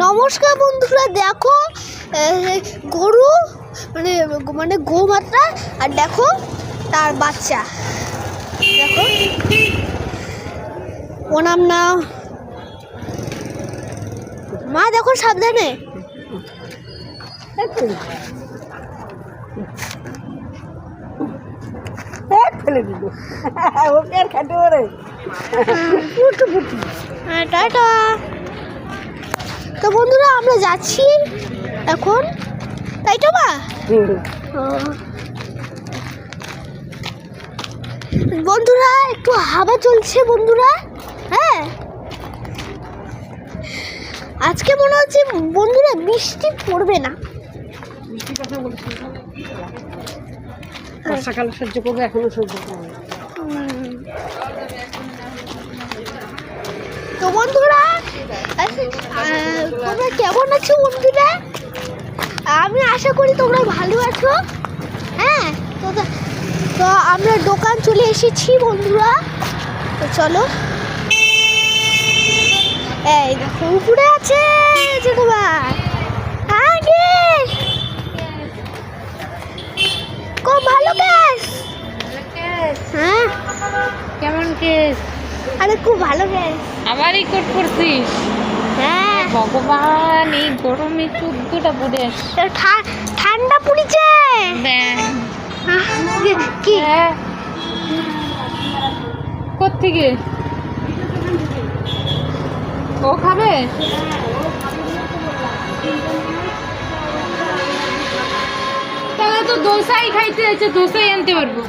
নমস্কার বন্ধুরা, দেখো গরু মানে মানে গোমাতা আর দেখো তার বাচ্চা। দেখো ওনার নাম মা, দেখো সাবধানে। ফেলে দিল ওকে আর খাটে ওরে টাটা। তো বন্ধুরা আমরা যাচ্ছি এখন, তাই তো মা? বন্ধুরা একটু হাওয়া চলছে বন্ধুরা। হ্যাঁ, আজকে মনে হচ্ছে বন্ধুরা বৃষ্টি পড়বে না। বৃষ্টির কথা বলছি, বর্ষাকাল সহ্য করবে, এখনো সহ্য করবে। তো বন্ধুরা তোমরা কেমন আছো বন্ধুরা? আমি আশা করি তোমরা ভালো আছো। হ্যাঁ, তো আমরা দোকান চলে এসেছি বন্ধুরা। তো চলো, এই দেখো উপরে আছে ছোটবার। খুব ভালো কেস। হ্যাঁ, কেমন কেস? আরে খুব ভালো কেস। আবারই কোট করছিস? হ্যাঁ ভগবান, এই গরমে 14টা পড়ে আস। ঠান্ডা পড়েছে কি? কোত্থেকে ও খাবে? তাহলে তো দোসাই খাইতে আছে, দোসাই আনতে পারবো।